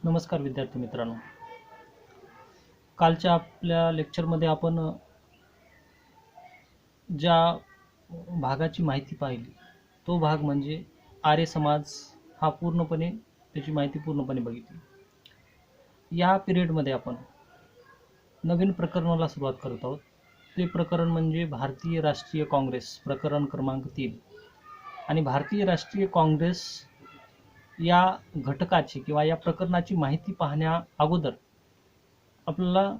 नमस्कार विद्यार्थी मित्रांनो. कालच्या आपल्या लेक्चरमध्ये आपण ज्या भागाची माहिती पाहिली तो भाग म्हणजे आर्य समाज हा पूर्णपणे त्याची माहिती पूर्णपणे बघितली. या पिरियडमध्ये आपण नवीन प्रकरणाला सुरुवात करत आहोत. ते प्रकरण म्हणजे भारतीय राष्ट्रीय काँग्रेस प्रकरण क्रमांक 3. आणि भारतीय राष्ट्रीय काँग्रेस या घटकाची किंवा या प्रकरणाची माहिती पाहण्या अगोदर आपल्याला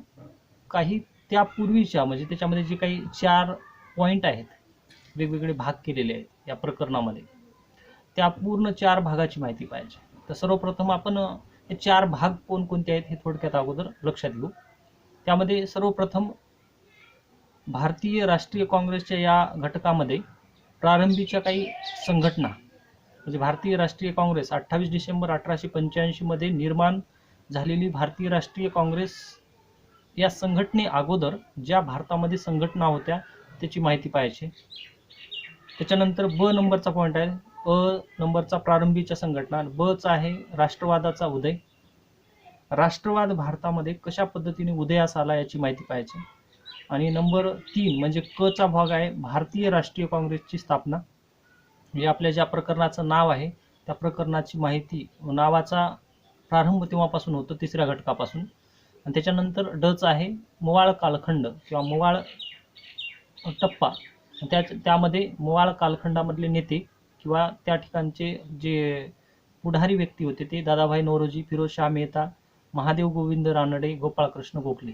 काही त्यापूर्वीच्या म्हणजे त्याच्यामध्ये जे काही 4 पॉईंट आहेत, वेगवेगळे भाग केलेले आहेत या प्रकरणामध्ये, त्या पूर्ण 4 भागाची माहिती पाहिजे. तर सर्वप्रथम आपण हे 4 भाग कोणकोणते आहेत हे थोडक्यात अगोदर लक्षात घेऊ. त्यामध्ये सर्वप्रथम भारतीय राष्ट्रीय काँग्रेसच्या या घटकामध्ये प्रारंभीच्या काही संघटना म्हणजे भारतीय राष्ट्रीय काँग्रेस 28 डिसेंबर 1885 मध्ये निर्माण झालेली भारतीय राष्ट्रीय काँग्रेस या संघटने अगोदर ज्या भारतामध्ये संघटना होत्या त्याची माहिती पाहिजे. त्याच्यानंतर ब नंबरचा पॉईंट आहे, अ नंबरचा प्रारंभीच्या संघटना, ब चा आहे राष्ट्रवादाचा उदय. राष्ट्रवाद भारतामध्ये कशा पद्धतीने उदयास आला याची माहिती पाहिजे. आणि नंबर 3 म्हणजे क चा भाग आहे भारतीय राष्ट्रीय काँग्रेसची स्थापना. म्हणजे आपल्या ज्या प्रकरणाचं नाव आहे त्या प्रकरणाची माहिती, नावाचा प्रारंभ तेव्हापासून होतो, तिसऱ्या घटकापासून. आणि त्याच्यानंतर ड चा आहे मवाळ कालखंड किंवा मवाळ टप्पा. त्यामध्ये मवाळ कालखंडामधले नेते किंवा त्या ठिकाणचे जे पुढारी व्यक्ती होते ते दादाभाई नौरोजी, फिरोजशाह मेहता, महादेव गोविंद रानडे, गोपाळकृष्ण गोखले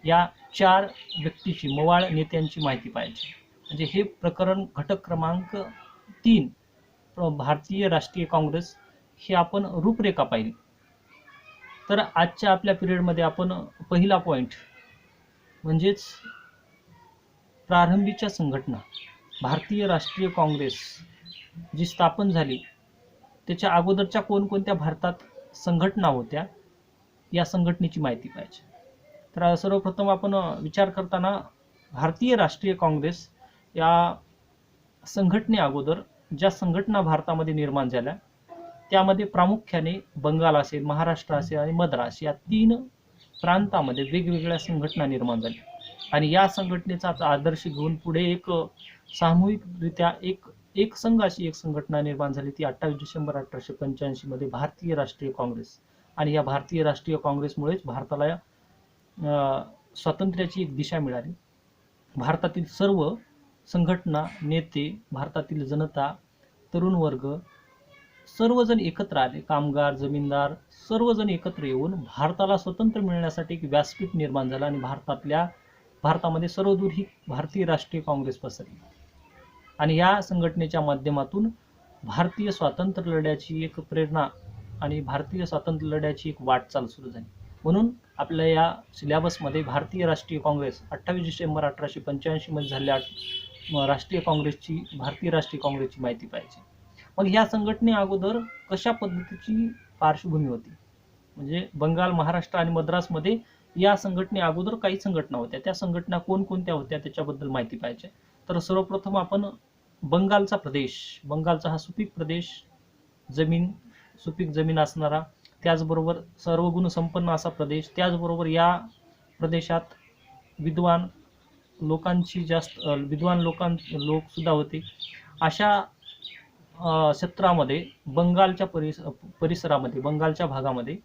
या 4 व्यक्तीची, मवाळ नेत्यांची माहिती पाहिजे. म्हणजे हे प्रकरण घटक क्रमांक 3 भारतीय राष्ट्रीय काँग्रेस हे आपण रूपरेखा पाहिली. तर आजच्या आपल्या पिरियडमध्ये आपण पहिला पॉईंट म्हणजेच प्रारंभीच्या संघटना, भारतीय राष्ट्रीय काँग्रेस जी स्थापन झाली त्याच्या अगोदरच्या कोणकोणत्या भारतात संघटना होत्या या संघटनेची माहिती पाहिजे. तर सर्वप्रथम आपण विचार करताना भारतीय राष्ट्रीय काँग्रेस या संघटने अगोदर ज्या संघटना भारतामध्ये निर्माण झाल्या त्यामध्ये प्रामुख्याने बंगाल असेल, महाराष्ट्र असेल आणि मद्रास या 3 प्रांतामध्ये वेगवेगळ्या संघटना निर्माण झाल्या. आणि या संघटनेचा आदर्श घेऊन पुढे एक सामूहिकरित्या एक संघ अशी एक संघटना निर्माण झाली, ती 28 डिसेंबर 1885 मध्ये भारतीय राष्ट्रीय काँग्रेस. आणि या भारतीय राष्ट्रीय काँग्रेसमुळेच भारताला स्वातंत्र्याची एक दिशा मिळाली. भारतातील सर्व संघटना, नेते, भारतातील जनता, तरुण वर्ग सर्वजण एकत्र आले, कामगार, जमीनदार सर्वजण एकत्र येऊन भारताला स्वातंत्र्य मिळण्यासाठी एक व्यासपीठ निर्माण झालं आणि भारतामध्ये सर्वदूर ही भारतीय राष्ट्रीय काँग्रेस पसरली. आणि या संघटनेच्या माध्यमातून भारतीय स्वातंत्र्य लढ्याची एक प्रेरणा आणि भारतीय स्वातंत्र्य लढ्याची एक वाटचाल सुरू झाली. म्हणून आपल्या या सिलेबसमध्ये भारतीय राष्ट्रीय काँग्रेस 28 डिसेंबर 1885 मध्ये झालेल्या भारतीय राष्ट्रीय काँग्रेसची माहिती पाहिजे. मग ह्या संघटने अगोदर कशा पद्धतीची पार्श्वभूमी होती, म्हणजे बंगाल, महाराष्ट्र आणि मद्रासमध्ये या संघटने अगोदर काही संघटना होत्या, त्या संघटना कोणकोणत्या होत्या त्याच्याबद्दल माहिती पाहिजे. तर सर्वप्रथम आपण बंगालचा प्रदेश, बंगालचा हा सुपीक प्रदेश, सुपीक जमीन असणारा, त्याचबरोबर सर्वगुण संपन्न असा प्रदेश, त्याचबरोबर या प्रदेशात विद्वान लोक सुद्धा होते. अशा क्षेत्रामध्ये बंगालच्या परिसरामध्ये, बंगालच्या भागामध्ये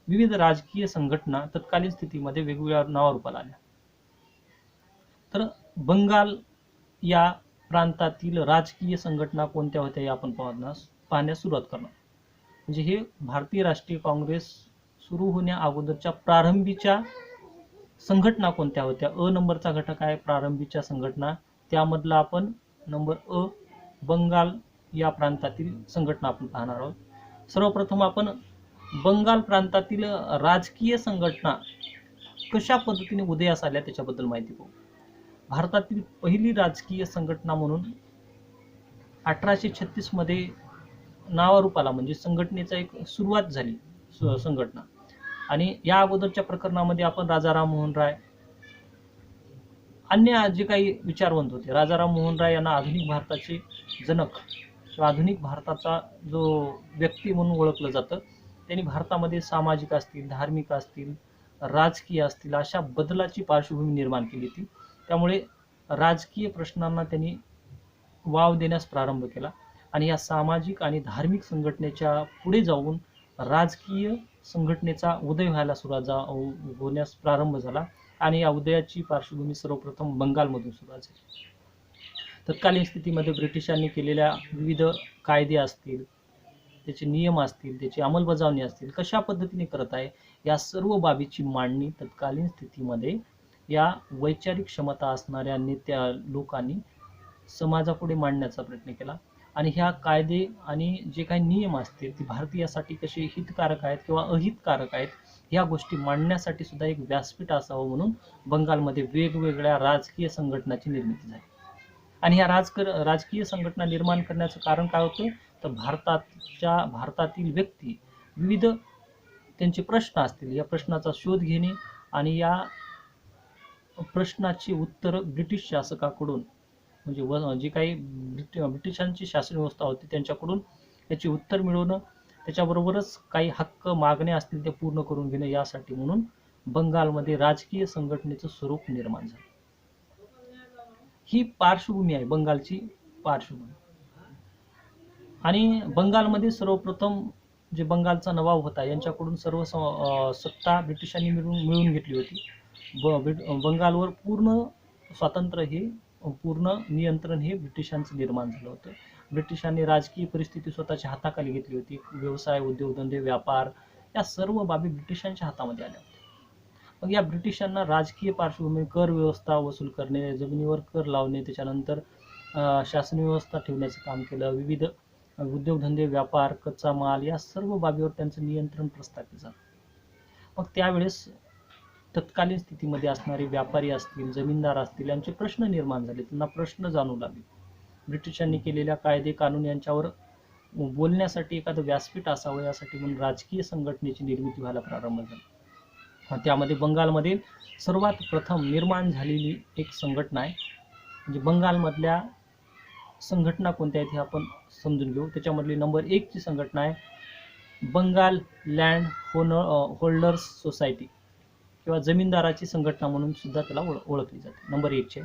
विविध राजकीय संघटना तत्कालीन स्थितीमध्ये वेगवेगळ्या नावारूपाला आल्या. तर बंगाल या प्रांतातील राजकीय संघटना कोणत्या होत्या हे आपण पाहण्यास सुरुवात करणार. म्हणजे हे भारतीय राष्ट्रीय काँग्रेस सुरू होण्या अगोदरच्या प्रारंभीच्या संघटना कोणत्या होत्या. अ नंबरचा घटक आहे प्रारंभीच्या संघटना, त्यामधला आपण नंबर अ बंगाल या प्रांतातील संघटना आपण पाहणार आहोत. सर्वप्रथम आपण बंगाल प्रांतातील राजकीय संघटना कशा पद्धतीने उदयास आल्या त्याच्याबद्दल माहिती पाहू. भारतातील पहिली राजकीय संघटना म्हणून 1836 मध्ये नावारूपाला म्हणजे संघटनेचा एक सुरुवात झाली संघटना. आणि या अगोदरच्या प्रकरणामध्ये आपण राजाराम मोहन राय, अन्य जे काही विचारवंत होते, राजाराम मोहन राय यांना आधुनिक भारताचे जनक किंवा आधुनिक भारताचा जो व्यक्ती म्हणून ओळखलं जातं त्यांनी भारतामध्ये सामाजिक असतील, धार्मिक असतील, राजकीय असतील अशा बदलाची पार्श्वभूमी निर्माण केली होती. त्यामुळे राजकीय प्रश्नांना त्यांनी वाव देण्यास प्रारंभ केला आणि या सामाजिक आणि धार्मिक संघटनेच्या पुढे जाऊन राजकीय संघटनेचा उदय व्हायला होण्यास प्रारंभ झाला आणि या उदयाची पार्श्वभूमी सर्वप्रथम बंगालमधून सुरुवात झाली. तत्कालीन स्थितीमध्ये ब्रिटिशांनी केलेल्या विविध कायदे असतील, त्याचे नियम असतील, त्याची अंमलबजावणी असतील, कशा पद्धतीने करत आहे या सर्व बाबीची मांडणी तत्कालीन स्थितीमध्ये या वैचारिक क्षमता असणाऱ्या लोकांनी समाजापुढे मांडण्याचा प्रयत्न केला आणि ह्या कायदे आणि जे काही नियम असतील ते भारतीयासाठी कसे हितकारक आहेत किंवा अहितकारक आहेत ह्या गोष्टी मांडण्यासाठी सुद्धा एक व्यासपीठ असावं म्हणून बंगालमध्ये वेगवेगळ्या राजकीय संघटनाची निर्मिती झाली. आणि ह्या राजकीय संघटना निर्माण करण्याचं कारण काय होतं तर भारतातील व्यक्ती विविध त्यांचे प्रश्न असतील या प्रश्नाचा शोध घेणे आणि या प्रश्नाची उत्तर ब्रिटिश शासकाकडून म्हणजे जी काही ब्रिटिशांची शासन व्यवस्था होती त्यांच्याकडून याची उत्तर मिळवणं, त्याच्याबरोबरच काही हक्क मागण्या असतील ते पूर्ण करून घेणं यासाठी म्हणून बंगालमध्ये राजकीय संघटनेचं स्वरूप निर्माण झालं. ही पार्श्वभूमी आहे बंगालची पार्श्वभूमी. आणि बंगालमध्ये सर्वप्रथम जे बंगालचा नवाब होता यांच्याकडून सर्व सत्ता ब्रिटिशांनी मिळवून घेतली होती. बंगालवर पूर्ण स्वातंत्र्य हे पूर्ण नियंत्रण हे ब्रिटिशांचं निर्माण झालं होतं. ब्रिटिशांनी राजकीय परिस्थिती स्वतःच्या हाताखाली घेतली होती. व्यवसाय, उद्योगधंदे, व्यापार या सर्व बाबी ब्रिटिशांच्या हातामध्ये आल्या होत्या. मग या ब्रिटिशांना राजकीय पार्श्वभूमी, कर व्यवस्था वसूल करणे, जमिनीवर कर लावणे, त्याच्यानंतर शासन व्यवस्था ठेवण्याचं काम केलं. विविध उद्योगधंदे, व्यापार, कच्चा माल या सर्व बाबीवर त्यांचं नियंत्रण प्रस्थापित झालं. मग त्यावेळेस तत्कालीन स्थितीमध्ये असणारे व्यापारी असतील, जमीनदार असतील यांचे प्रश्न निर्माण झाले. त्यांना प्रश्न जाणू लागले. ब्रिटिशांनी केलेल्या कायदे कानून यांच्यावर बोलण्यासाठी एखादं व्यासपीठ असावं यासाठी म्हणून राजकीय संघटनेची निर्मिती व्हायला प्रारंभ झाला. त्यामध्ये बंगालमध्ये सर्वात प्रथम निर्माण झालेली एक संघटना आहे. म्हणजे बंगालमधल्या संघटना कोणत्या आहेत हे आपण समजून घेऊ. त्याच्यामधली नंबर 1 ची संघटना आहे बंगाल लँड होल्डर्स सोसायटी किंवा जमीनदाराची संघटना म्हणून सुद्धा त्याला ओळखली जाते. नंबर 1 चे.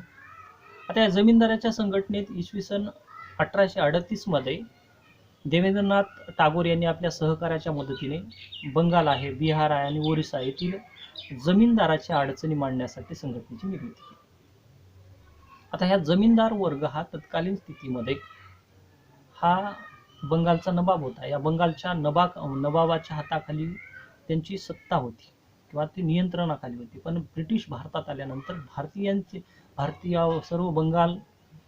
आता या जमीनदाराच्या संघटनेत इसवी सन 1838 मध्ये देवेंद्रनाथ टागोर यांनी आपल्या सहकार्याच्या मदतीने बंगाल आहे, बिहार आहे आणि ओरिसा येथील जमीनदाराच्या अडचणी मांडण्यासाठी संघटनेची निर्मिती केली. आता ह्या जमीनदार वर्ग हा तत्कालीन स्थितीमध्ये हा बंगालचा नवाब होता. या बंगालच्या नवाबाच्या हाताखाली त्यांची सत्ता होती किंवा ती नियंत्रणाखाली होती. पण ब्रिटिश भारतात आल्यानंतर भारतीय सर्व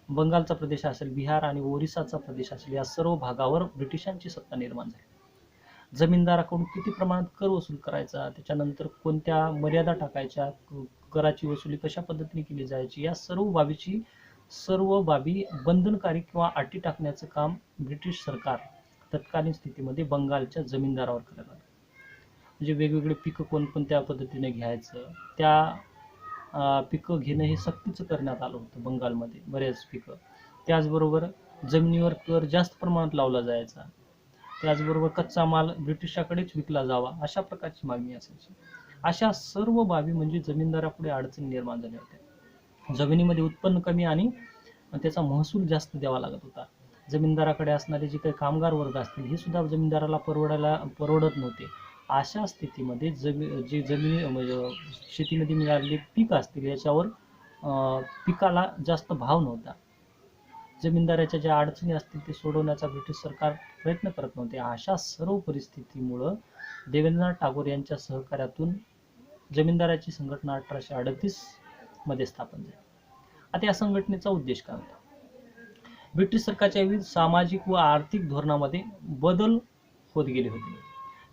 बंगालचा प्रदेश असेल, बिहार आणि ओरिसाचा प्रदेश असेल या सर्व भागावर ब्रिटिशांची सत्ता निर्माण झाली. जमीनदाराकडून किती प्रमाणात कर वसूल करायचा, त्याच्यानंतर कोणत्या मर्यादा टाकायच्या, कराची वसुली कशा पद्धतीने केली जायची या सर्व बाबी बंधनकारी किंवा अटी टाकण्याचं काम ब्रिटिश सरकार तत्कालीन स्थितीमध्ये बंगालच्या जमीनदारावर करायला लागलं. म्हणजे वेगवेगळे पिकं कोणत्या पद्धतीने घ्यायचं, त्या पिकं घेणं हे सक्तीचं करण्यात आलं होतं बंगालमध्ये बरेच पिकं. त्याचबरोबर जमिनीवर कर जास्त प्रमाणात लावला जायचा. त्याचबरोबर कच्चा माल ब्रिटिशाकडेच विकला जावा अशा प्रकारची मागणी असायची. अशा सर्व बाबी म्हणजे जमीनदारापुढे अडचणी निर्माण झाल्या होत्या. जमिनीमध्ये उत्पन्न कमी आणि त्याचा महसूल जास्त द्यावा लागत होता. जमीनदाराकडे असणारे जे काही कामगार वर्ग असतील हे सुद्धा जमीनदाराला परवडत नव्हते. अशा स्थितीमध्ये शेतीमध्ये मिळालेले पीक असतील याच्यावर पिकाला जास्त भाव नव्हता. जमीनदाराच्या ज्या अडचणी असतील ते सोडवण्याचा ब्रिटिश सरकार प्रयत्न करत नव्हते. अशा सर्व परिस्थितीमुळं देवेंद्रनाथ टागोर यांच्या सहकार्यातून जमीनदाराची संघटना 1838 मध्ये स्थापन झाली. आता या संघटनेचा उद्देश काय होता? ब्रिटिश सरकारच्या विविध सामाजिक व आर्थिक धोरणामध्ये बदल होत गेले होते.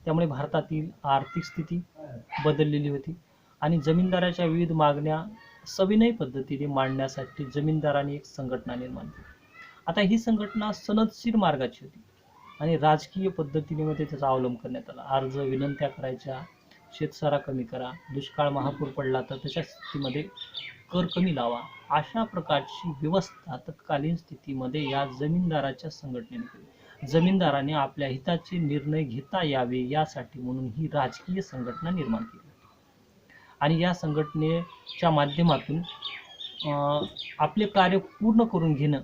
त्यामुळे भारतातील आर्थिक स्थिती बदललेली होती आणि जमीनदाराच्या विविध मागण्या सविनय पद्धतीने मांडण्यासाठी जमीनदारांनी एक संघटना निर्माण केली. आता ही संघटना सनदशीर मार्गाची होती आणि राजकीय पद्धतीने त्याचा अवलंब करण्यात आला. अर्ज विनंत्या करायच्या, शेतसारा कमी करा, दुष्काळ महापूर पडला तर त्याच्या स्थितीमध्ये कर कमी लावा, अशा प्रकारची व्यवस्था तत्कालीन स्थितीमध्ये या जमीनदाराच्या संघटनेने केली. जमीनदाराने आपल्या हिताचे निर्णय घेता यावे यासाठी म्हणून ही राजकीय संघटना निर्माण केली आणि या संघटनेच्या माध्यमातून आपले कार्य पूर्ण करून घेणं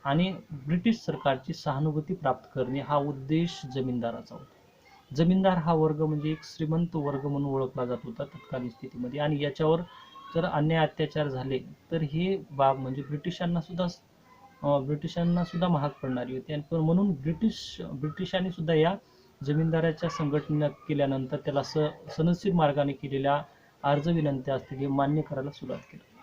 आणि ब्रिटिश सरकारची सहानुभूती प्राप्त करणे हा उद्देश जमीनदाराचा होता. जमीनदार हा वर्ग म्हणजे एक श्रीमंत वर्ग म्हणून ओळखला जात होता तत्कालीन स्थितीमध्ये आणि याच्यावर जर अन्याय अत्याचार झाले तर हे बाब म्हणजे ब्रिटिशांना सुद्धा महाग पडणारी होती आणि म्हणून ब्रिटिशांनी सुद्धा या जमीनदाराच्या संघटना केल्यानंतर त्याला सनदशीर मार्गाने केलेल्या अर्ज विनंत्या असतील हे मान्य करायला सुरुवात केली.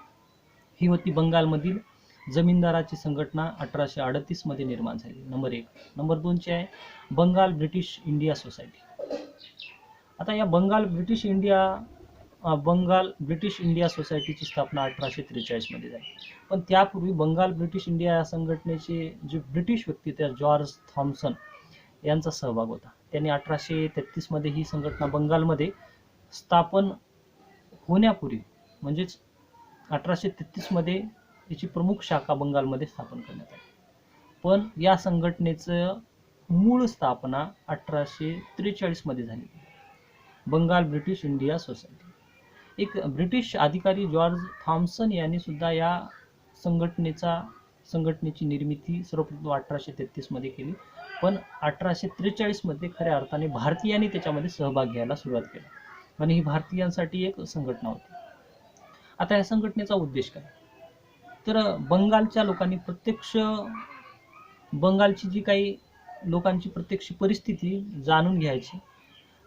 ही होती बंगालमधील जमीनदाराची संघटना 1838 मध्ये निर्माण झाली. नंबर 1. नंबर 2 ची आहे बंगाल ब्रिटिश इंडिया सोसायटी. आता या बंगाल ब्रिटिश इंडिया सोसायटीची स्थापना 1843 मध्ये झाली. पण त्यापूर्वी बंगाल ब्रिटिश इंडिया या संघटनेचे जे ब्रिटिश व्यक्ती त्या जॉर्ज थॉम्सन यांचा सहभाग होता. त्यांनी 1833 मध्ये ही संघटना बंगालमध्ये स्थापन होण्यापूर्वी म्हणजेच 1833 मध्ये याची प्रमुख शाखा बंगालमध्ये स्थापन करण्यात आली. पण या संघटनेचं मूळ स्थापना 1843 मध्ये झाली. Bengal British India Society. एक ब्रिटिश अधिकारी जॉर्ज थॉम्सन यांनी सुद्धा या संघटनेची निर्मिती सर्वप्रथम 1833 मध्ये केली. पण 1843 मध्ये खऱ्या अर्थाने भारतीयांनी त्याच्यामध्ये सहभाग घ्यायला सुरुवात केली आणि ही भारतीयांसाठी एक संघटना होती. आता या संघटनेचा उद्देश काय तर बंगालच्या लोकांनी बंगालची जी काही लोकांची प्रत्यक्ष परिस्थिती जाणून घ्यायची,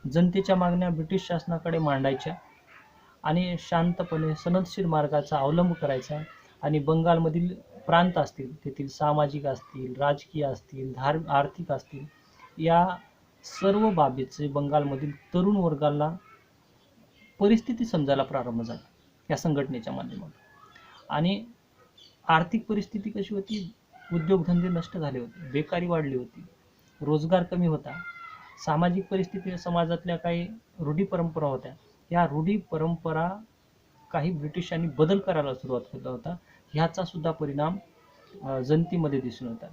जनतेच्या मागण्या ब्रिटिश शासनाकडे मांडायच्या आणि शांतपणे सनदशीर मार्गाचा अवलंब करायचा आणि बंगालमधील प्रांत असतील तेथील सामाजिक असतील, राजकीय असतील, आर्थिक असतील या सर्व बाबीचे बंगालमधील तरुण वर्गाला परिस्थिती समजायला प्रारंभ झाला या संघटनेच्या माध्यमातून. आणि आर्थिक परिस्थिती कशी होती, उद्योगधंदे नष्ट झाले होते, बेकारी वाढली होती, रोजगार कमी होता, सामाजिक परिस्थिती समाजातल्या काही रूढी परंपरा होत्या, या रूढी परंपरा काही ब्रिटिशांनी बदल करायला सुरुवात केला होता. ह्याचा सुद्धा परिणाम जनतेमध्ये दिसून होता.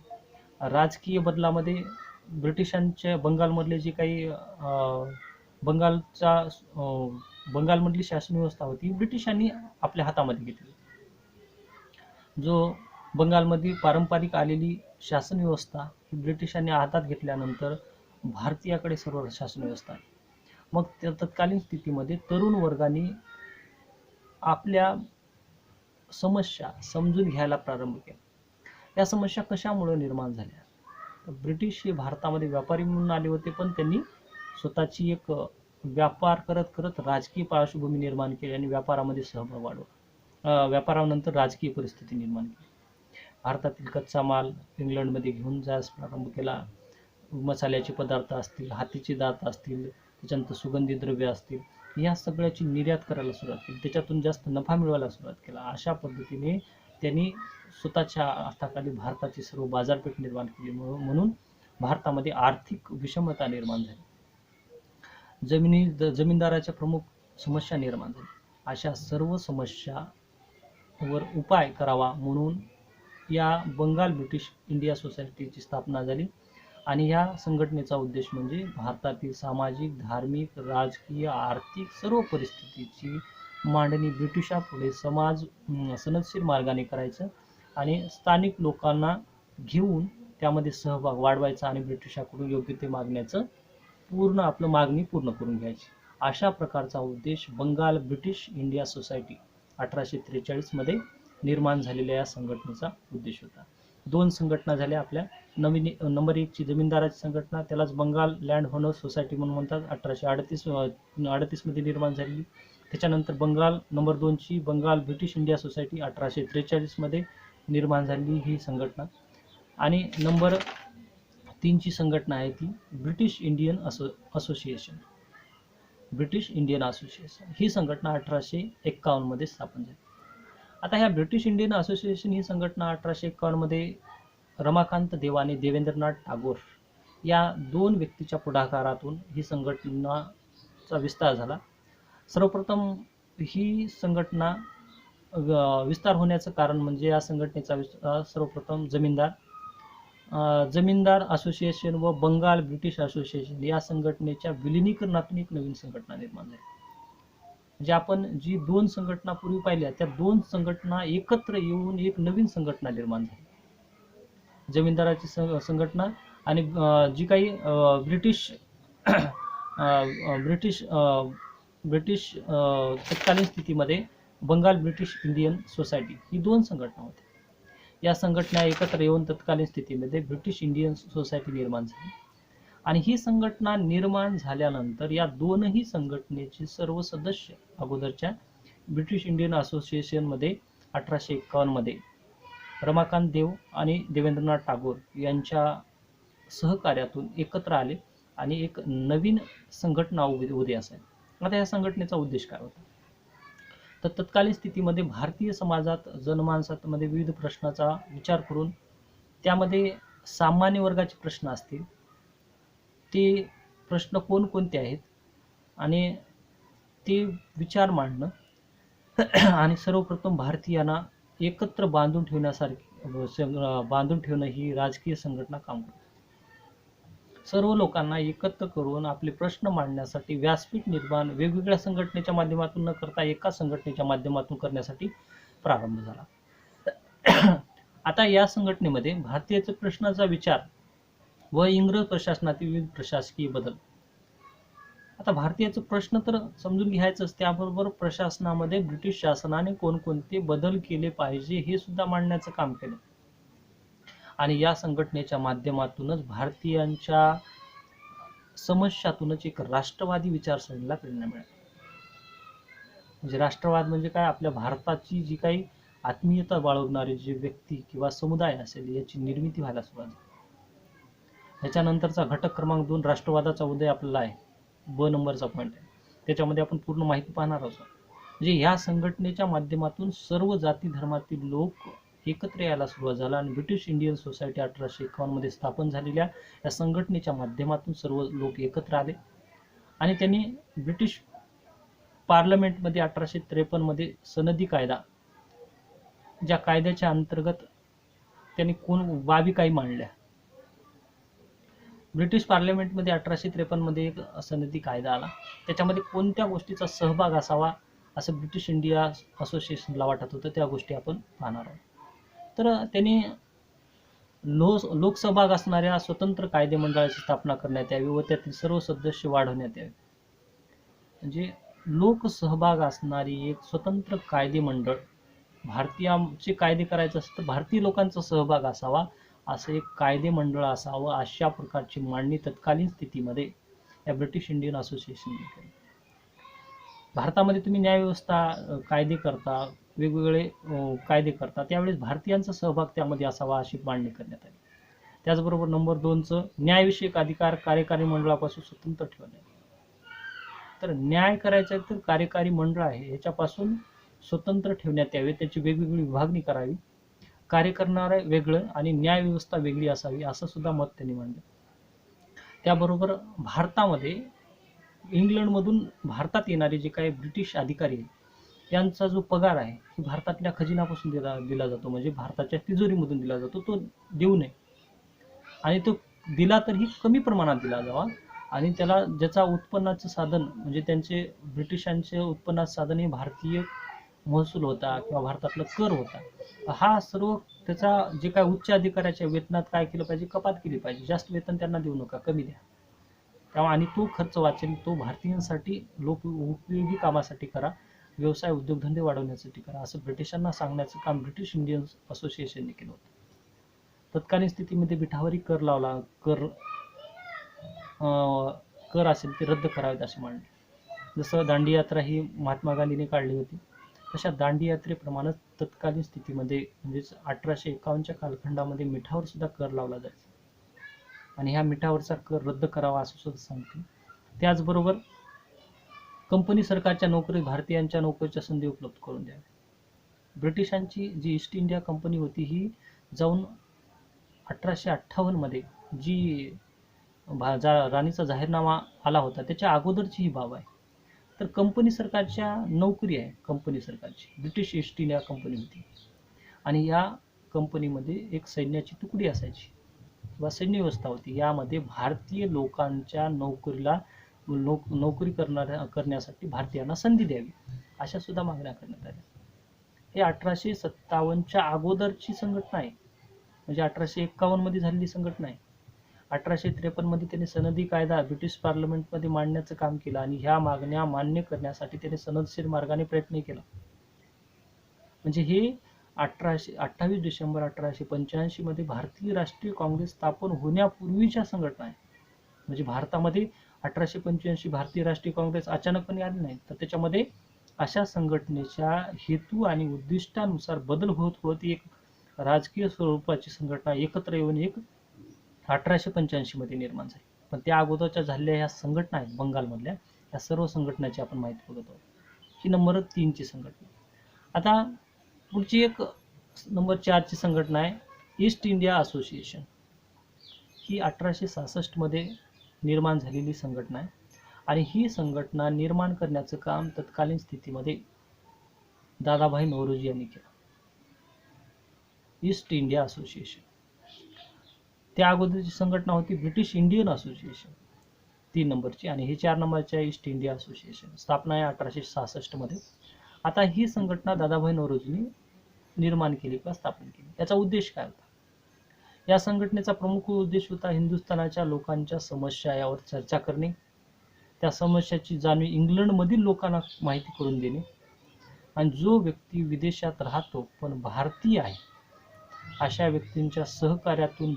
राजकीय बदलामध्ये ब्रिटिशांच्या बंगालमधले जे काही बंगालमधली शासन व्यवस्था होती ब्रिटिशांनी आपल्या हातामध्ये घेतली. जो बंगालमध्ये पारंपरिक आलेली शासन व्यवस्था ही ब्रिटिशांनी हातात घेतल्यानंतर भारतीयाकडे सर्व शासन व्यवस्था आहे. मग त्या तत्कालीन स्थितीमध्ये तरुण वर्गाने आपल्या समस्या समजून घ्यायला प्रारंभ केला. या समस्या कशामुळे निर्माण झाल्या तर ब्रिटिश हे भारतामध्ये व्यापारी म्हणून आले होते, पण त्यांनी स्वतःची एक व्यापार करत करत राजकीय पार्श्वभूमी निर्माण केली आणि व्यापारामध्ये सहभाग वाढवला. व्यापारानंतर राजकीय परिस्थिती निर्माण केली. भारतातील कच्चा माल इंग्लंडमध्ये घेऊन जायला प्रारंभ केला. मसाल्याचे पदार्थ असतील, हातीचे दात असतील, त्याच्यानंतर सुगंधी द्रव्य असतील, या सगळ्याची निर्यात करायला सुरुवात केली. त्याच्यातून जास्त नफा मिळवायला सुरुवात केला. अशा पद्धतीने त्यांनी स्वतःच्या हाताखाली भारताची सर्व बाजारपेठ निर्माण केली. म्हणून भारतामध्ये आर्थिक विषमता निर्माण झाली. जमीनदाराच्या प्रमुख समस्या निर्माण झाल्या. अशा सर्व समस्यावर उपाय करावा म्हणून या बंगाल ब्रिटिश इंडिया सोसायटीची स्थापना झाली आणि या संघटनेचा उद्देश म्हणजे भारतातील सामाजिक, धार्मिक, राजकीय, आर्थिक सर्व परिस्थितीची मांडणी ब्रिटिशापुढे सनदशीर मार्गाने करायचं आणि स्थानिक लोकांना घेऊन त्यामध्ये सहभाग वाढवायचा आणि ब्रिटिशाकडून योग्य ते आपलं मागणी पूर्ण करून घ्यायची. अशा प्रकारचा उद्देश बंगाल ब्रिटिश इंडिया सोसायटी 1843 मध्ये निर्माण झालेल्या या संघटनेचा उद्देश होता. 2 संघटना झाल्या आपल्या. नंबर 1 ची जमीनदाराची संघटना, त्यालाच बंगाल लँड ओनर्स सोसायटी म्हणून म्हणतात, 1838 मध्ये निर्माण झालेली. त्याच्यानंतर नंबर 2 ची बंगाल ब्रिटिश इंडिया सोसायटी 1843 मध्ये निर्माण झालेली ही संघटना. आणि नंबर 3 ची संघटना आहे ती ब्रिटिश इंडियन असोसिएशन. ही संघटना 1851 मध्ये स्थापन झाली. आता ह्या ब्रिटिश इंडियन असोसिएशन ही संघटना 1851 मध्ये रमाकांत देवाने देवेंद्रनाथ टागोर या 2 व्यक्तीच्या पुढाकारातून ही संघटनाचा विस्तार झाला. सर्वप्रथम ही संघटना विस्तार होण्याचं कारण म्हणजे या संघटनेचा विस्तार सर्वप्रथम जमीनदार जमीनदार असोसिएशन व बंगाल ब्रिटिश असोसिएशन या संघटनेच्या विलिनीकरणातून एक नवीन संघटना निर्माण झाली. म्हणजे आपण जी दोन संघटना पूर्वी पाहिल्या त्या दोन संघटना एकत्र येऊन एक नवीन संघटना निर्माण झाली. जमीनदाराची संघटना आणि जी काही ब्रिटिश ब्रिटिश ब्रिटिश तत्कालीन स्थितीमध्ये बंगाल ब्रिटिश इंडियन सोसायटी ही दोन संघटना होत्या. या संघटना एकत्र येऊन तत्कालीन स्थितीमध्ये ब्रिटिश इंडियन सोसायटी निर्माण झाली. आणि ही संघटना निर्माण झाल्यानंतर या दोनही संघटनेचे सर्व सदस्य अगोदरच्या ब्रिटिश इंडियन असोसिएशन मध्ये 1851 मध्ये रमाकांत देव आणि देवेंद्रनाथ टागोर यांच्या सहकार्यातून एकत्र आले आणि एक नवीन संघटना उदयास आली. आता या संघटनेचा उद्देश काय होता? तर तत्कालीन स्थितीमध्ये भारतीय समाजात जनमानसामध्ये विविध प्रश्नाचा विचार करून त्यामध्ये सामान्य वर्गाचे प्रश्न असतील ते प्रश्न कोणकोणते आहेत आणि ते विचार मांडणं आणि सर्वप्रथम भारतीयांना एकत्र बांधून ठेवणं ही राजकीय संघटना काम करते. सर्व लोकांना एकत्र करून आपले प्रश्न मांडण्यासाठी व्यासपीठ निर्माण वेगवेगळ्या संघटनेच्या माध्यमातून न करता एका संघटनेच्या माध्यमातून करण्यासाठी प्रारंभ झाला. आता या संघटनेमध्ये भारतीय प्रश्नाचा विचार व इंग्रज प्रशासनातील विविध प्रशासकीय बदल. आता भारतीयाचा प्रश्न तर समजून घ्यायचंच, त्याबरोबर प्रशासनामध्ये ब्रिटिश शासनाने कोणकोणते बदल केले पाहिजे हे सुद्धा मांडण्याचं काम केलं. आणि या संघटनेच्या माध्यमातूनच भारतीयांच्या समस्यातूनच एक राष्ट्रवादी विचारसरणीला प्रेरणा मिळाली. म्हणजे राष्ट्रवाद म्हणजे काय? आपल्या भारताची जी काही आत्मीयता बाळगणारी जी व्यक्ती किंवा समुदाय असेल याची निर्मिती व्हायला सुरुवात झाली. याच्यानंतरचा घटक क्रमांक 2 राष्ट्रवादाचा उदय आपल्याला आहे, ब नंबरचा पॉईंट आहे. त्याच्यामध्ये आपण पूर्ण माहिती पाहणार आहोत. म्हणजे या संघटनेच्या माध्यमातून सर्व जाती धर्मातील लोक एकत्र यायला सुरुवात झाला आणि ब्रिटिश इंडियन सोसायटी 1851 मध्ये स्थापन झालेल्या या संघटनेच्या माध्यमातून सर्व लोक एकत्र आले आणि त्यांनी ब्रिटिश पार्लमेंटमध्ये 1853 मध्ये सनदी कायदा, ज्या कायद्याच्या अंतर्गत त्यांनी बाबी काही मांडल्या. ब्रिटिश पार्लमेंटमध्ये 1853 मध्ये एक सनदी कायदा आला. त्याच्यामध्ये कोणत्या गोष्टीचा सहभाग असावा असं ब्रिटिश इंडिया असोसिएशनला वाटत होतं, त्या गोष्टी आपण पाहणार आहोत. तर त्यांनी लोकसहभाग असणाऱ्या स्वतंत्र कायदे मंडळाची स्थापना करण्यात यावी व त्यातील सर्व सदस्य वाढवण्यात यावे. म्हणजे लोकसहभाग असणारी एक स्वतंत्र कायदे मंडळ, भारतीयांचे कायदे करायचे असतं तर भारतीय लोकांचा सहभाग असावा असं एक कायदे मंडळ असावं, अशा प्रकारची मांडणी तत्कालीन स्थितीमध्ये या ब्रिटिश इंडियन असोसिएशनने केली. भारतामध्ये तुम्ही न्यायव्यवस्था कायदे करता, वेगवेगळे कायदे करता, त्यावेळेस भारतीयांचा सहभाग त्यामध्ये असावा अशी मांडणी करण्यात आली. त्याचबरोबर नंबर 2चं न्यायविषयक अधिकार कार्यकारी मंडळापासून स्वतंत्र ठेवणे. तर न्याय करायचा तर कार्यकारी मंडळ आहे याच्यापासून स्वतंत्र ठेवण्यात यावे, त्याची वेगवेगळी विभागणी करावी, कार्य करणारे वेगळं आणि न्याय व्यवस्था वेगळी असावी असं सुद्धा मत त्यांनी मांडलं. त्याबरोबर भारतामध्ये इंग्लंडमधून भारतात येणारे जे काही ब्रिटिश अधिकारी आहेत यांचा जो पगार आहे तो भारतातल्या खजिन्यापासून दिला जातो, म्हणजे भारताच्या तिजोरीमधून दिला जातो, तो देऊ नये आणि तो दिला तरी कमी प्रमाणात दिला जावा आणि त्याला ज्याचा उत्पन्नाचं साधन म्हणजे त्यांचे ब्रिटिशांचे उत्पन्नाचं साधन हे भारतीय महसूल होता किंवा भारतातला कर होता, हा सर्व त्याचा जे काय उच्च अधिकाऱ्याच्या वेतनात काय केलं पाहिजे, कपात केली पाहिजे. जास्त वेतन त्यांना देऊ नका, कमी द्या. तेव्हा आणि तो खर्च वाचेल तो भारतीयांसाठी उपयोगी कामासाठी करा, व्यवसाय उद्योगधंदे वाढवण्यासाठी करा असं ब्रिटिशांना सांगण्याचं काम ब्रिटिश इंडियन असोसिएशनने केलं होतं. तत्कालीन स्थितीमध्ये बिठावरी कर लावला, कर असेल ते रद्द करावेत असे मांडले. जसं दांडी यात्रा ही महात्मा गांधीने काढली होती तशा दांडी यात्रेप्रमाणेच तत्कालीन स्थितीमध्ये म्हणजेच 1851च्या कालखंडामध्ये मिठावर सुद्धा कर लावला जायचा आणि ह्या मिठावरचा कर रद्द करावा असं सुद्धा सांगते. त्याचबरोबर कंपनी सरकारच्या नोकरीत भारतीयांच्या नोकरीच्या संधी उपलब्ध करून द्याव्या. ब्रिटिशांची जी ईस्ट इंडिया कंपनी होती ही जाऊन 1858 मध्ये जी राणीचा जाहीरनामा आला होता त्याच्या अगोदरची ही बाब आहे. तर कंपनी सरकारच्या नोकरी आहे, कंपनी सरकारची ब्रिटिश ईस्ट इंडिया कंपनी होती आणि या कंपनीमध्ये एक सैन्याची तुकडी असायची किंवा सैन्य व्यवस्था होती, यामध्ये भारतीय लोकांच्या नोकरी करण्यासाठी भारतीयांना संधी द्यावी, अशा सुद्धा मागण्या करण्यात आल्या. हे 1857च्या अगोदरची संघटना आहे, म्हणजे 1851 मध्ये झालेली संघटना आहे. 1853 मध्ये त्यांनी सनदी कायदा ब्रिटिश पार्लमेंटमध्ये मांडण्याचं काम केलं आणि ह्या मागण्या मान्य करण्यासाठी त्यांनी सनदशीर मार्गाने प्रयत्न केला. म्हणजे हे 28 डिसेंबर 1885 मध्ये भारतीय राष्ट्रीय काँग्रेस स्थापन होण्यापूर्वीच्या संघटना आहे. म्हणजे भारतामध्ये 1885 भारतीय राष्ट्रीय काँग्रेस अचानकपणे आली नाही, तर त्याच्यामध्ये अशा संघटनेच्या हेतू आणि उद्दिष्टानुसार बदल होत होत एक राजकीय स्वरूपाची संघटना एकत्र येऊन एक 1885 मध्ये निर्माण झाली. पण त्या अगोदरच्या झालेल्या ह्या संघटना आहेत बंगालमधल्या, या सर्व संघटनेची आपण माहिती बघत आहोत. ही नंबर 3 ची संघटना. आता पुढची एक नंबर 4 ची संघटना आहे ईस्ट इंडिया असोसिएशन. ही 1866 मध्ये निर्माण झालेली संघटना आहे आणि ही संघटना निर्माण करण्याचं काम तत्कालीन स्थितीमध्ये दादाभाई नौरोजी यांनी केलं. East India association. त्या अगोदरची संघटना होती ब्रिटिश इंडियन असोसिएशन 3 नंबरची, आणि ही 4 नंबरची आहे ईस्ट इंडिया असोसिएशन. स्थापना आहे 1866 मध्ये. आता ही संघटना दादाभाई नौरोजींनी निर्माण केली किंवा स्थापन केली. याचा उद्देश काय होता? या संघटनेचा प्रमुख उद्देश होता हिंदुस्थानाच्या लोकांच्या समस्या यावर चर्चा करणे, त्या समस्याची जाणीव इंग्लंडमधील लोकांना माहिती करून देणे, आणि जो व्यक्ती विदेशात राहतो पण भारतीय आहे अशा व्यक्तींच्या सहकार्यातून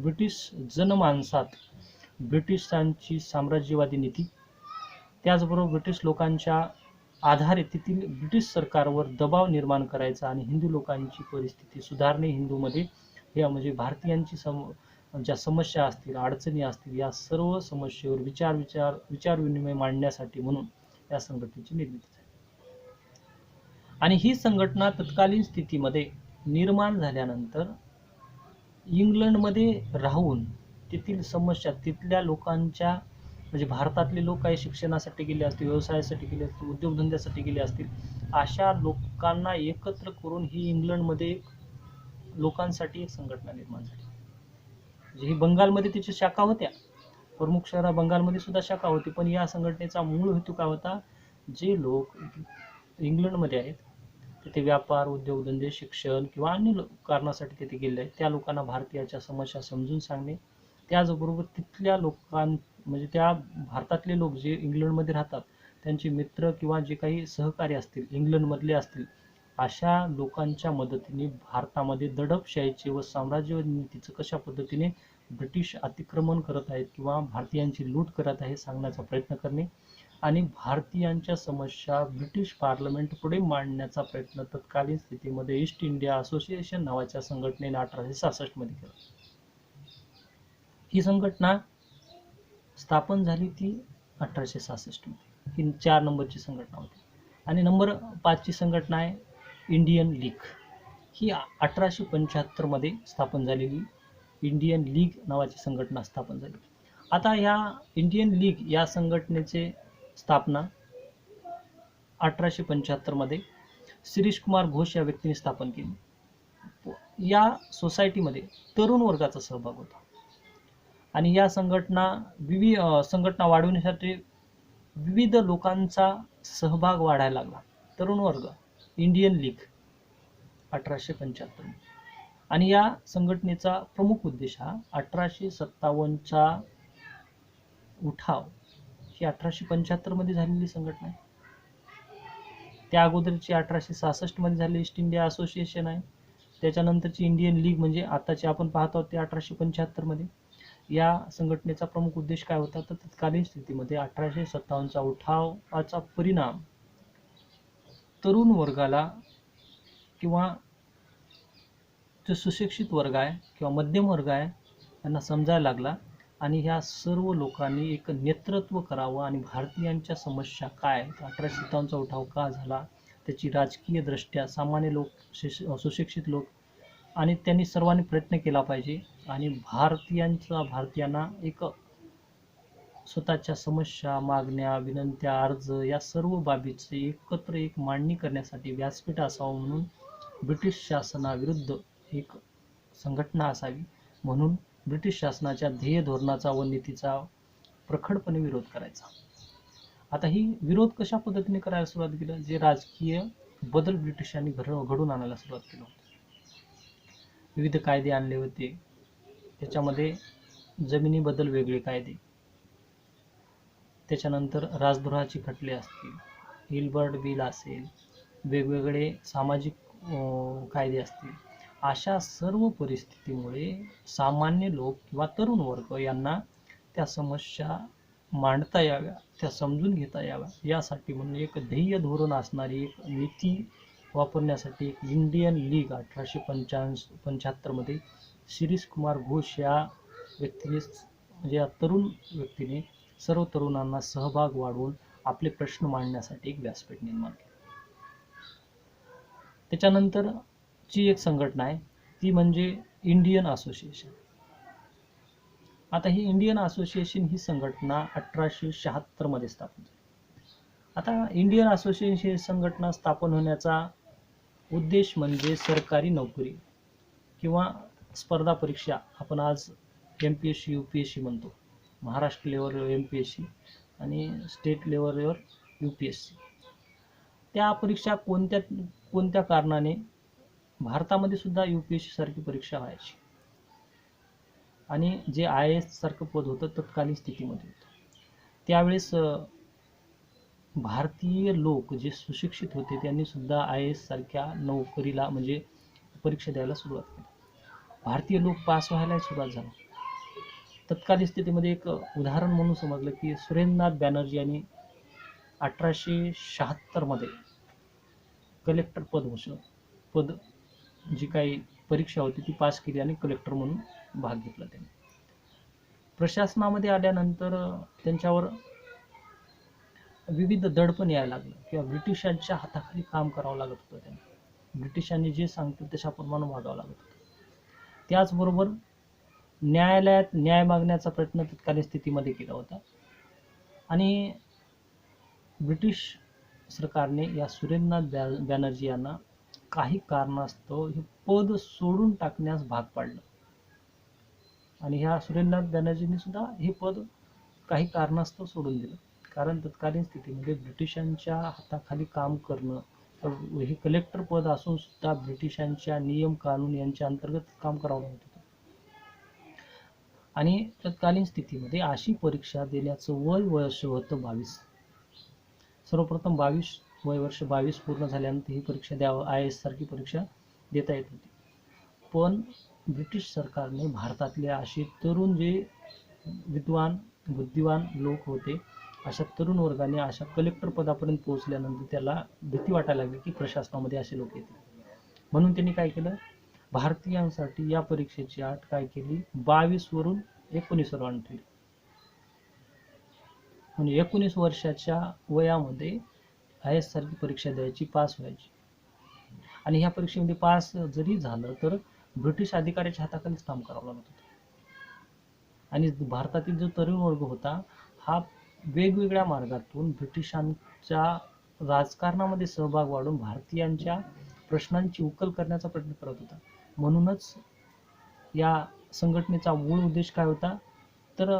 ब्रिटिश जनमानसात ब्रिटिशांची साम्राज्यवादी नीती, त्याचबरोबर ब्रिटिश लोकांच्या आधारे तेथील ब्रिटिश सरकारवर दबाव निर्माण करायचा आणि हिंदू लोकांची परिस्थिती सुधारणे, हिंदूमध्ये या म्हणजे भारतीयांची ज्या समस्या असतील, अडचणी असतील, या सर्व समस्येवर विचार विनिमय मांडण्यासाठी म्हणून या संघटनेची निर्मिती झाली. आणि ही संघटना तत्कालीन स्थितीमध्ये निर्माण झाल्यानंतर इंग्लंडमध्ये राहून तेथील समस्या, तिथल्या लोकांच्या म्हणजे भारतातले लोक काही शिक्षणासाठी गेले असतील, व्यवसायासाठी गेले असतील, उद्योगधंद्यासाठी गेले असतील, अशा लोकांना एकत्र करून ही इंग्लंडमध्ये लोकांसाठी एक संघटना निर्माण झाली. म्हणजे ही बंगालमध्ये तिची शाखा होत्या, प्रमुख शहरा बंगालमध्ये सुद्धा शाखा होती, पण या संघटनेचा मूळ हेतू काय होता? जे लोक इंग्लंडमध्ये आहेत तिथे व्यापार, उद्योगधंदे, शिक्षण किंवा अन्य कारणासाठी तिथे गेले आहेत, त्या लोकांना भारतीयाच्या समस्या समजून सांगणे, त्याचबरोबर तिथल्या म्हणजे त्या भारतातले लोक जे इंग्लंडमध्ये राहतात त्यांचे मित्र किंवा जे काही सहकारी असतील इंग्लंडमधले असतील, अशा लोकांच्या मदतीने भारतामध्ये दडपशाहीचे व साम्राज्यवादी नीतीचं कशा पद्धतीने ब्रिटिश अतिक्रमण करत आहेत किंवा भारतीयांची लूट करत आहे सांगण्याचा प्रयत्न करणे, आणि भारतीयांच्या समस्या ब्रिटिश पार्लमेंट पुढे मांडण्याचा प्रयत्न तत्कालीन स्थितीमध्ये ईस्ट इंडिया असोसिएशन नावाच्या संघटनेने 1866 मध्ये केला. ही संघटना स्थापन झाली ती 1866 मध्ये. ही 4 नंबरची संघटना होती. आणि नंबर 5 ची संघटना आहे इंडियन लीग. ही 1875 मध्ये स्थापन झालेली इंडियन लीग नावाची संघटना स्थापन झाली. आता ह्या इंडियन लीग या संघटनेचे स्थापना 1875 मध्ये शिरीष कुमार घोष या व्यक्तीने स्थापन केली. या सोसायटीमध्ये तरुण वर्गाचा सहभाग होता आणि या संघटना वाढवण्यासाठी विविध लोकांचा सहभाग वाढायला लागला. तरुण वर्ग, इंडियन लीग 1875. आणि या संघटनेचा प्रमुख उद्देश हा 1857चा उठाव ही 1875 मध्ये झालेली संघटना आहे. त्या अगोदरची 1866 मध्ये झालेली ईस्ट इंडिया असोसिएशन आहे. त्याच्यानंतरची इंडियन लीग म्हणजे आताची आपण पाहत आहोत ते 1875 मध्ये. या संघटनेचा प्रमुख उद्देश काय होता? तर तत्कालीन स्थितीमध्ये 1857चा उठावाचा परिणाम तरुण वर्गाला किंवा जो सुशिक्षित वर्ग आहे किंवा मध्यम वर्ग आहे त्यांना समजायला लागला आणि ह्या सर्व लोकांनी एक नेतृत्व करावं आणि भारतीयांच्या समस्या काय, 1857चा उठाव का झाला, त्याची राजकीय दृष्ट्या सामान्य लोक, सुशिक्षित लोक, आणि त्यांनी सर्वांनी प्रयत्न केला पाहिजे आणि भारतीयांना एक स्वतःच्या समस्या, मागण्या, विनंत्या, अर्ज या सर्व बाबीचे एकत्र एक मांडणी करण्यासाठी व्यासपीठ असावं म्हणून ब्रिटिश शासनाविरुद्ध एक संघटना असावी म्हणून ब्रिटिश शासनाच्या ध्येय धोरणाचा व नीतीचा प्रखरपणे विरोध करायचा. आता ही विरोध कशा पद्धतीने करायला सुरुवात केलं, जे राजकीय बदल ब्रिटिशांनी घडून आणायला सुरुवात केली होती. विविध कायदे आणले होते. त्याच्यामध्ये जमिनीबद्दल वेगळे कायदे, त्याच्यानंतर राजद्रोहाचे खटले असतील, हिलबर्ट बिल असेल, वेगवेगळे सामाजिक कायदे असतील, अशा सर्व परिस्थितीमुळे सामान्य लोक किंवा तरुण वर्ग यांना त्या समस्या मांडता याव्या, त्या समजून घेता याव्या, यासाठी म्हणून एक ध्येय धोरण असणारी एक नीती वापरण्यासाठी एक इंडियन लीग 1875 मध्ये शिरीष कुमार घोष या व्यक्तीने, म्हणजे या तरुण व्यक्तीने सर्व तरुणांना सहभाग वाढवून आपले प्रश्न मांडण्यासाठी एक व्यासपीठ निर्माण केले. त्याच्यानंतरची एक संघटना आहे ती म्हणजे इंडियन असोसिएशन. आता ही इंडियन असोसिएशन ही संघटना 1876 मध्ये स्थापन झाली. आता इंडियन असोसिएशन ही संघटना स्थापन होण्याचा उद्देश म्हणजे सरकारी नोकरी किंवा स्पर्धा परीक्षा, आपण आज MPSC UPSC म्हणतो, महाराष्ट्र लेवलवर MPSC आणि स्टेट लेवलवर UPSC, त्या परीक्षा कोणत्या कारणाने भारतामध्ये सुद्धा UPSC सारखी परीक्षा व्हायची आणि जे IAS सारखं पद होतं तत्कालीन स्थितीमध्ये होतं. त्यावेळेस भारतीय लोक जे सुशिक्षित होते त्यांनी सुद्धा IAS सारख्या नोकरीला म्हणजे परीक्षा द्यायला सुरुवात केली. भारतीय लोक पास व्हायला सुरुवात झाली. तत्कालीन स्थितीमध्ये एक उदाहरण म्हणून समजलं की सुरेंद्रनाथ बॅनर्जी यांनी 1876 मध्ये कलेक्टर पद जी काही परीक्षा होती ती पास केली आणि कलेक्टर म्हणून भाग घेतला त्यांनी. प्रशासनामध्ये आल्यानंतर त्यांच्यावर विविध दडपण यायला लागलं किंवा ब्रिटिशांच्या हाताखाली काम करावं लागत होतं. त्यांना ब्रिटिशांनी जे सांगतील तशाप्रमाणे वागावं लागत होतं. त्याचबरोबर न्यायालयात न्याय मागण्याचा प्रयत्न तत्कालीन स्थितीमध्ये केला होता आणि ब्रिटिश सरकारने या सुरेंद्रनाथ बॅनर्जी यांना काही कारणास्तव हे पद सोडून टाकण्यास भाग पाडलं आणि ह्या सुरेंद्रनाथ बॅनर्जींनी सुद्धा हे पद काही कारणास्तव सोडून दिलं. कारण तत्कालीन स्थितीमध्ये ब्रिटिशांच्या हाताखाली काम करणं, हे कलेक्टर पद असून सुद्धा ब्रिटिशांच्या नियम कानून यांच्या अंतर्गत काम करावं लागत होतं आणि तत्कालीन स्थितीमध्ये अशी परीक्षा देण्याचं वर्ष होतं 22. सर्वप्रथम 22 पूर्ण झाल्यानंतर ही परीक्षा द्यावं, IAS सारखी परीक्षा देता येत होती. पण ब्रिटिश सरकारने भारतातले असे तरुण जे विद्वान बुद्धिवान लोक होते, अशा तरुण वर्गाने अशा कलेक्टर पदापर्यंत पोहोचल्यानंतर त्याला भीती वाटायला लागली की प्रशासनामध्ये असे लोक येतील. म्हणून त्यांनी काय केलं, भारतीयांसाठी या परीक्षेची अट काय केली, 22 वरून 19 वर आणली. म्हणजे 19 वर्षाच्या वयामध्ये IAS सारखी परीक्षा द्यायची, पास व्हायची. आणि ह्या परीक्षेमध्ये पास जरी झालं तर ब्रिटिश अधिकाऱ्याच्या हाताखालीच काम करावं लागत होतं. आणि भारतातील जो तरुण वर्ग होता हा वेगवेगळ्या मार्गातून ब्रिटिशांच्या राजकारणामध्ये सहभाग वाढून भारतीयांच्या प्रश्नांची उकल करण्याचा प्रयत्न करत होता. म्हणूनच या संघटनेचा मूळ उद्देश काय होता, तर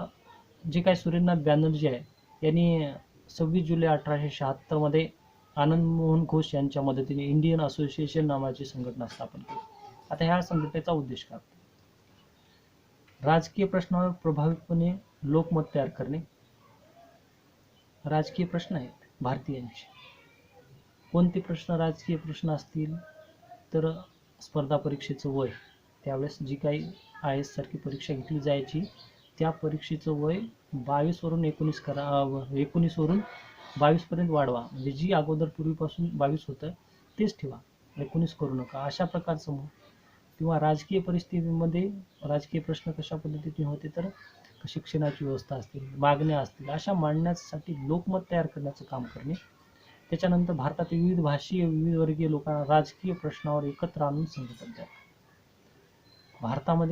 जे काही सुरेंद्रनाथ बॅनर्जी आहे यांनी 26 जुलै 1876 मध्ये आनंद मोहन घोष यांच्या मदतीने इंडियन असोसिएशन नावाची संघटना स्थापन केली. आता ह्या संघटनेचा उद्देश काय, राजकीय प्रश्नावर प्रभावीपणे लोकमत तयार करणे. राजकीय प्रश्न आहेत भारतीयांचे, कोणते प्रश्न राजकीय प्रश्न असतील तर स्पर्धा परीक्षेचं वय, त्यावेळेस जी काही IAS सारखी परीक्षा घेतली जायची त्या परीक्षेचं वय 22 वरून 19 करा, 19 वरून 22 पर्यंत वाढवा. म्हणजे जी अगोदर पूर्वीपासून 22 होतं तेच ठेवा, 19 करू नका, अशा प्रकारचं. किंवा राजकीय परिस्थितीमध्ये राजकीय प्रश्न कशा पद्धतीने होते तर शिक्षणाची व्यवस्था असतील, मागण्या असतील, अशा मांडण्यासाठी लोकमत तयार करण्याचं काम करणे. त्याच्यानंतर भारतातील विविध भाषीय विविध वर्गीय लोकांना राजकीय प्रश्नावर एकत्र आणून संघटन द्या.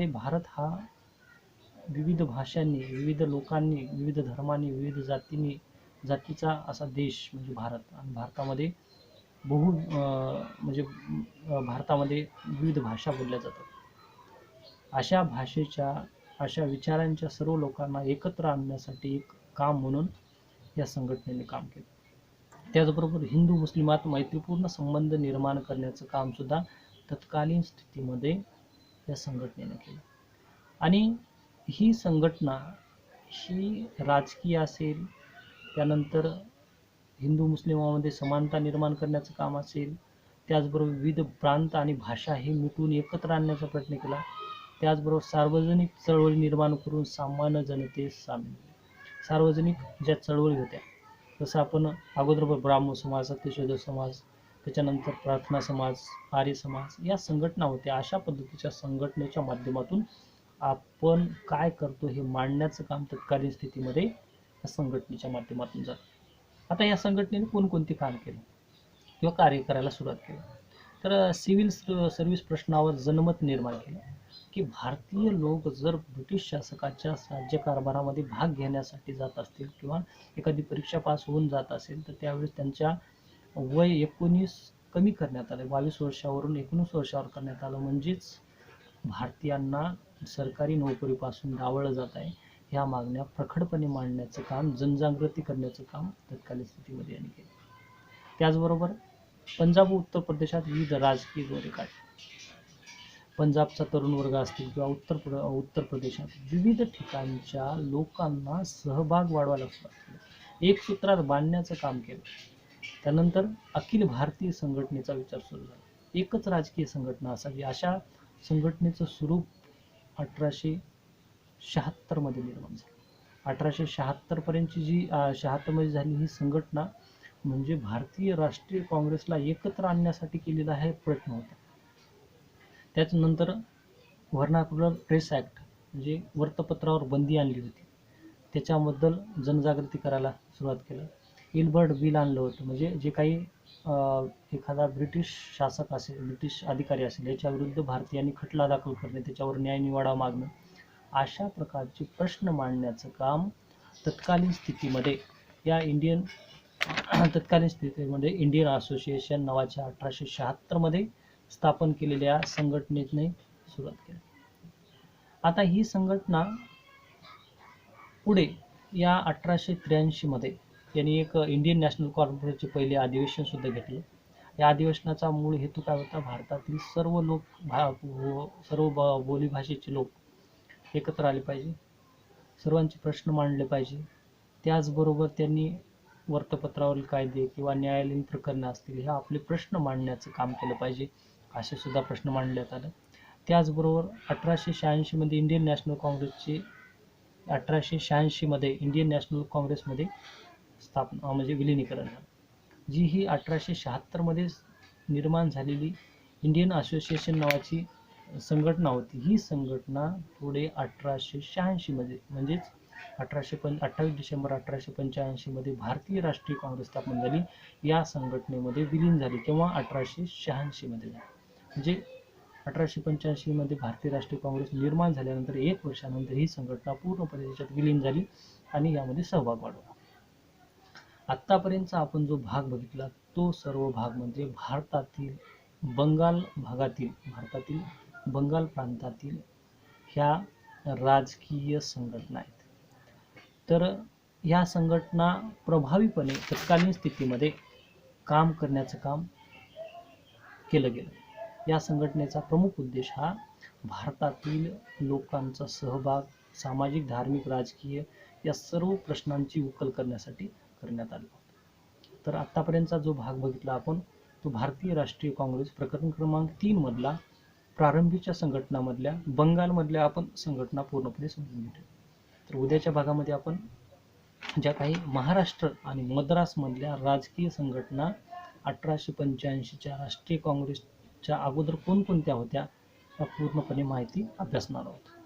भारत हा विविध भाषांनी, विविध लोकांनी, विविध धर्मांनी, विविध जातीचा असा देश म्हणजे भारत. आणि भारतामध्ये भारतामध्ये विविध भाषा बोलल्या जातात. अशा भाषेच्या अशा विचारांच्या सर्व लोकांना एकत्र आणण्यासाठी एक काम म्हणून या संघटनेने काम केलं. त्याचबरोबर हिंदू मुस्लिमात मैत्रीपूर्ण संबंध निर्माण करण्याचं काम सुद्धा तत्कालीन स्थितीमध्ये या संघटनेने केलं. आणि ही संघटना ही राजकीय असेल, त्यानंतर हिंदू मुस्लिमामध्ये समानता निर्माण करण्याचं काम असेल, त्याचबरोबर विविध प्रांत आणि भाषा हे मिटवून एकत्र आणण्याचा प्रयत्न केला, त्याचबरोबर सार्वजनिक चळवळी निर्माण करून सामान्य जनतेस सामील केले. सार्वजनिक ज्या चळवळी होत्या, जसं आपण अगोदर ब्राह्मण समाज, सत्यशोधक समाज, त्याच्यानंतर प्रार्थना समाज, आर्य समाज या संघटना होत्या. अशा पद्धतीच्या संघटनेच्या माध्यमातून आपण काय करतो हे मांडण्याचं काम तत्कालीन स्थितीमध्ये या संघटनेच्या माध्यमातून झालं. आता या संघटनेने कोणकोणते काम केलं किंवा कार्य करायला सुरुवात केली, तर सिव्हिल सर्व्हिस प्रश्नावर जनमत निर्माण केलं की भारतीय लोक जर ब्रिटिश शासकाच्या राज्यकारभारामध्ये भाग घेण्यासाठी जात असतील किंवा एखादी परीक्षा पास होऊन जात असेल, तर त्यावेळेस त्यांच्या वय 19 कमी करण्यात आलं, 22 वर्षावरून 19 वर्षावर करण्यात आलं. म्हणजेच भारतीयांना सरकारी नोकरीपासून डावळलं जात आहे. ह्या मागण्या प्रखरपणे मांडण्याचं काम, जनजागृती करण्याचं काम तत्कालीन स्थितीमध्ये यांनी केलं. त्याचबरोबर पंजाब व उत्तर प्रदेशात विविध राजकीय दौरे काढले. पंजाबचा तरुण वर्ग असतील किंवा उत्तर प्रदेशात विविध ठिकाणच्या लोकांना सहभाग वाढवायला सुरुवात केली, एक सूत्रात बांधण्याचं काम केलं. त्यानंतर अखिल भारतीय संघटनेचा विचार सुरू झाला. एकच राजकीय संघटना असावी अशा संघटनेचं स्वरूप 1876 मध्ये निर्माण झालं. 1876 पर्यंतची जी 76 मध्ये झाली ही संघटना म्हणजे भारतीय राष्ट्रीय काँग्रेसला एकत्र आणण्यासाठी केलेला हा प्रयत्न होता. त्याच्यानंतर व्हर्नाक्युलर प्रेस ॲक्ट म्हणजे वृत्तपत्रावर बंदी आणली होती, त्याच्याबद्दल जनजागृती करायला सुरुवात केली. इल्बर्ट बिल आणलं होतं, म्हणजे जे काही एखादा ब्रिटिश शासक असेल, ब्रिटिश अधिकारी असेल, याच्याविरुद्ध भारतीयांनी खटला दाखल करणे, त्याच्यावर न्यायनिवाडा मागणं, अशा प्रकारचे प्रश्न मांडण्याचं काम तत्कालीन स्थितीमध्ये इंडियन असोसिएशन नावाच्या 1876 मध्ये स्थापन केलेल्या संघटनेने सुरुवात केली. आता ही संघटना पुढे या 1883 मध्ये यांनी एक इंडियन नॅशनल कॉन्फरन्सचे पहिले अधिवेशन सुद्धा घेतलं. या अधिवेशनाचा मूळ हेतू काय होता? भारतातील सर्व लोक, सर्व बोलीभाषेचे लोक एकत्र आले पाहिजे, सर्वांचे प्रश्न मांडले पाहिजे. त्याचबरोबर त्यांनी वृत्तपत्रावरील कायदे किंवा न्यायालयीन प्रकरणं असतील, हे आपले प्रश्न मांडण्याचं काम केलं पाहिजे, असे सुद्धा प्रश्न मांडण्यात आले. त्याचबरोबर 1886 मध्ये इंडियन नॅशनल काँग्रेसचे 1886 मध्ये इंडियन नॅशनल काँग्रेसमध्ये स्थापना म्हणजे विलिनीकरण झालं. जी ही 1876 मध्ये निर्माण झालेली इंडियन असोसिएशन नावाची संघटना होती, ही संघटना पुढे 1886 मध्ये म्हणजेच 28 डिसेंबर 1885 मध्ये भारतीय राष्ट्रीय काँग्रेस स्थापन झाली. या संघटनेमध्ये विलीन झाली केव्हा? 1886 मध्ये झाली. म्हणजे 1885 मध्ये भारतीय राष्ट्रीय काँग्रेस निर्माण झाल्यानंतर 1 वर्षानंतर ही संघटना पूर्णपणे त्याच्यात विलीन झाली आणि यामध्ये सहभाग वाढवला. आत्तापर्यंतचा आपण जो भाग बघितला तो सर्व भाग म्हणजे भारतातील बंगाल प्रांतातील ह्या राजकीय संघटना आहेत. तर ह्या संघटना प्रभावीपणे तत्कालीन स्थितीमध्ये काम करण्याचं काम केलं गेलं. या संघटनेचा प्रमुख उद्देश हा भारतातील लोकांचा सहभाग, सामाजिक, धार्मिक, राजकीय या सर्व प्रश्नांची उकल करण्यासाठी करण्यात आला होता. तर आत्तापर्यंतचा जो भाग बघितला आपण तो भारतीय राष्ट्रीय काँग्रेस प्रकरण क्रमांक 3 मधला प्रारंभीच्या संघटनामधल्या बंगालमधल्या आपण संघटना पूर्णपणे समजून घेतल्या. तर उद्याच्या भागामध्ये आपण ज्या काही महाराष्ट्र आणि मद्रासमधल्या राजकीय संघटना 1885च्या राष्ट्रीय काँग्रेसच्या अगोदर कोणकोणत्या होत्या या पूर्णपणे माहिती अभ्यासणार आहोत.